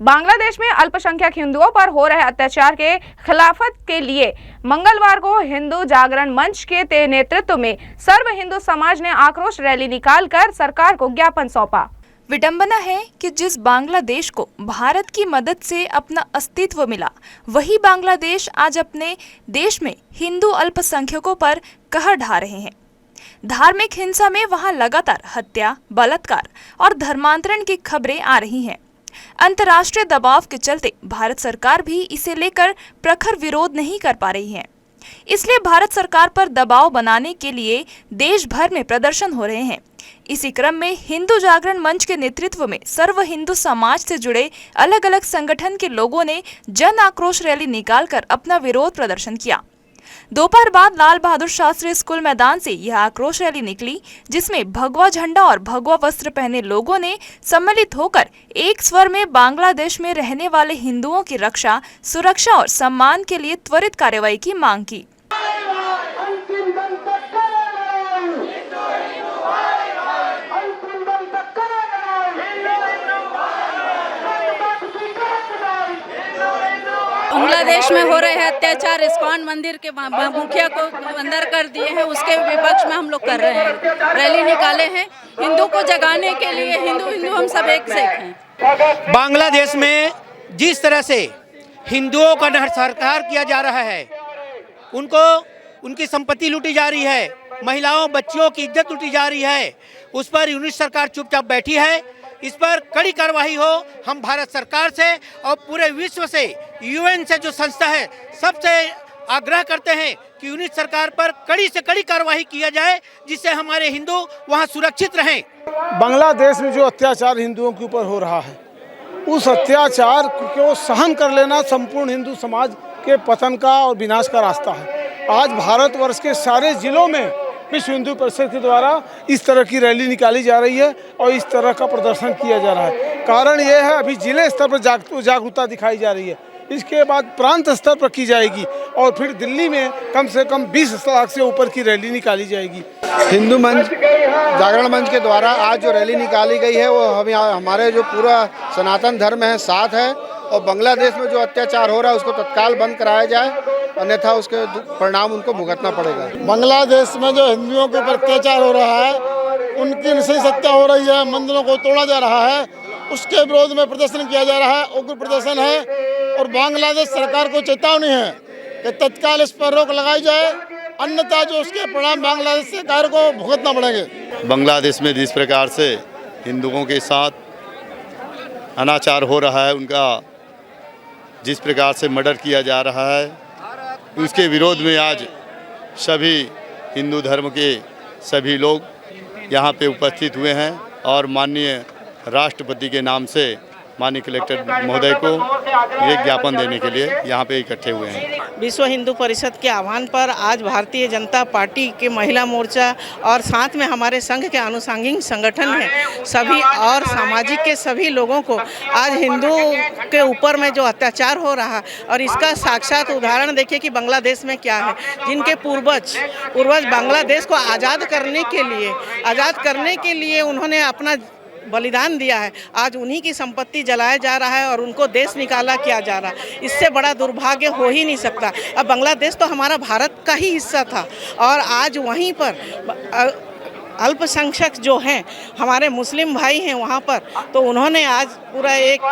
बांग्लादेश में अल्पसंख्यक हिंदुओं पर हो रहे अत्याचार के खिलाफत के लिए मंगलवार को हिंदू जागरण मंच के नेतृत्व में सर्व हिंदू समाज ने आक्रोश रैली निकालकर सरकार को ज्ञापन सौंपा। विडंबना है कि जिस बांग्लादेश को भारत की मदद से अपना अस्तित्व मिला, वही बांग्लादेश आज अपने देश में हिंदू अल्पसंख्यकों पर कहर ढा रहे हैं। धार्मिक हिंसा में वहां लगातार हत्या, बलात्कार और धर्मांतरण की खबरें आ रही हैं। अंतर्राष्ट्रीय दबाव के चलते भारत सरकार भी इसे लेकर प्रखर विरोध नहीं कर पा रही है। इसलिए भारत सरकार पर दबाव बनाने के लिए देश भर में प्रदर्शन हो रहे हैं। इसी क्रम में हिंदू जागरण मंच के नेतृत्व में सर्व हिंदू समाज से जुड़े अलग अलग संगठन के लोगों ने जन आक्रोश रैली निकालकर अपना विरोध प्रदर्शन किया। दोपहर बाद लाल बहादुर शास्त्री स्कूल मैदान से यह आक्रोश रैली निकली, जिसमें भगवा झंडा और भगवा वस्त्र पहने लोगों ने सम्मिलित होकर एक स्वर में बांग्लादेश में रहने वाले हिंदुओं की रक्षा, सुरक्षा और सम्मान के लिए त्वरित कार्रवाई की मांग की। बांग्लादेश में हो रहे अत्याचार इस्कॉन मंदिर के मुखिया को अंदर कर दिए हैं, उसके विपक्ष में हम लोग कर रहे हैं, रैली निकाले हैं हिंदू को जगाने के लिए। हिंदू हम सब एक से हैं। बांग्लादेश में जिस तरह से हिंदुओं का नरसंहार किया जा रहा है, उनकी संपत्ति लूटी जा रही है, महिलाओं बच्चियों की इज्जत लूटी जा रही है, उस पर यूनिट सरकार चुपचाप बैठी है। इस पर कड़ी कार्रवाई हो। हम भारत सरकार से और पूरे विश्व से, यूएन से जो संस्था है, सबसे आग्रह करते हैं कि यूनिट सरकार पर कड़ी से कड़ी कार्रवाई किया जाए, जिससे हमारे हिंदू वहां सुरक्षित रहें। बांग्लादेश में जो अत्याचार हिंदुओं के ऊपर हो रहा है, उस अत्याचार को सहन कर लेना संपूर्ण हिंदू समाज के पतन का और विनाश का रास्ता है। आज भारतवर्ष के सारे जिलों में विश्व हिंदू परिषद के द्वारा इस तरह की रैली निकाली जा रही है और इस तरह का प्रदर्शन किया जा रहा है। कारण ये है, अभी जिले स्तर पर जागरूकता दिखाई जा रही है, इसके बाद प्रांत स्तर पर की जाएगी और फिर दिल्ली में कम से कम 20 लाख से ऊपर की रैली निकाली जाएगी। हिंदू मंच, जागरण मंच के द्वारा आज जो रैली निकाली गई है, वो हमारे जो पूरा सनातन धर्म है साथ है, और बांग्लादेश में जो अत्याचार हो रहा है उसको तत्काल बंद कराया जाए, अन्यथा उसके परिणाम उनको भुगतना पड़ेगा। बांग्लादेश में जो हिंदुओं के ऊपर अत्याचार हो रहा है, उनकी निश्चय हत्या हो रही है, मंदिरों को तोड़ा जा रहा है, उसके विरोध में प्रदर्शन किया जा रहा है, उग्र प्रदर्शन है। और बांग्लादेश सरकार को चेतावनी है कि तत्काल इस पर रोक लगाई जाए, अन्यथा जो उसके परिणाम बांग्लादेश सरकार को भुगतना पड़ेंगे। बांग्लादेश में जिस प्रकार से हिंदुओं के साथ अनाचार हो रहा है, उनका जिस प्रकार से मर्डर किया जा रहा है, उसके विरोध में आज सभी हिंदू धर्म के सभी लोग यहाँ पे उपस्थित हुए हैं और माननीय राष्ट्रपति के नाम से माननीय कलेक्टर महोदय को ये ज्ञापन देने के लिए यहाँ पे इकट्ठे हुए हैं। विश्व हिंदू परिषद के आह्वान पर आज भारतीय जनता पार्टी के महिला मोर्चा और साथ में हमारे संघ के आनुषंगिक संगठन हैं, सभी और सामाजिक के सभी लोगों को आज हिंदू के ऊपर में जो अत्याचार हो रहा है, और इसका साक्षात उदाहरण देखिए कि बांग्लादेश में क्या है। जिनके पूर्वज बांग्लादेश को आज़ाद करने के लिए उन्होंने अपना बलिदान दिया है, आज उन्हीं की संपत्ति जलाया जा रहा है और उनको देश निकाला किया जा रहा है। इससे बड़ा दुर्भाग्य हो ही नहीं सकता। अब बांग्लादेश तो हमारा भारत का ही हिस्सा था, और आज वहीं पर अल्पसंख्यक जो हैं, हमारे मुस्लिम भाई हैं वहाँ पर, तो उन्होंने आज पूरा एक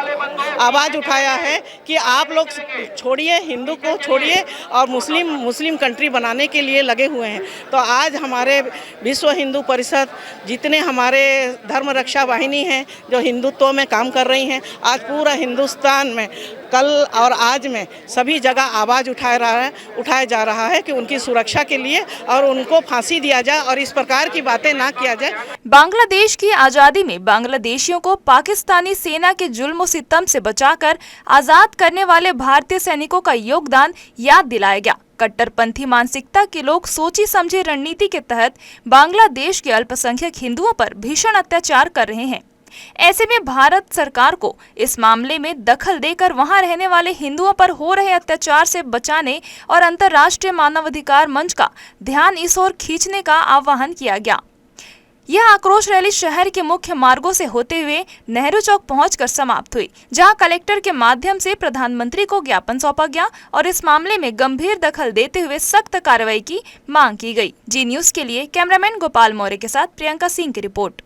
आवाज़ उठाया है कि आप लोग छोड़िए, हिंदू को छोड़िए और मुस्लिम कंट्री बनाने के लिए लगे हुए हैं। तो आज हमारे विश्व हिंदू परिषद, जितने हमारे धर्म रक्षा वाहिनी हैं जो हिंदुत्व में काम कर रही हैं, आज पूरा हिंदुस्तान में कल और आज में सभी जगह आवाज़ उठाया जा रहा है कि उनकी सुरक्षा के लिए और उनको फांसी दिया जाए और इस प्रकार की बातें ना किया जाए। बांग्लादेश की आजादी में बांग्लादेशियों को पाकिस्तानी सेना के जुल्म सितम से बचाकर आजाद करने वाले भारतीय सैनिकों का योगदान याद दिलाया गया। कट्टरपंथी मानसिकता के लोग सोची समझे रणनीति के तहत बांग्लादेश के अल्पसंख्यक हिंदुओं पर भीषण अत्याचार कर रहे हैं। ऐसे में भारत सरकार को इस मामले में दखल देकर वहां रहने वाले हिंदुओं पर हो रहे अत्याचार से बचाने और अंतर्राष्ट्रीय मानवाधिकार मंच का ध्यान इस ओर खींचने का आह्वान किया गया। यह आक्रोश रैली शहर के मुख्य मार्गों से होते हुए नेहरू चौक पहुंचकर समाप्त हुई, जहां कलेक्टर के माध्यम से प्रधानमंत्री को ज्ञापन सौंपा गया और इस मामले में गंभीर दखल देते हुए सख्त कार्रवाई की मांग की गई। जी न्यूज के लिए कैमरामैन गोपाल मौर्य के साथ प्रियंका सिंह की रिपोर्ट।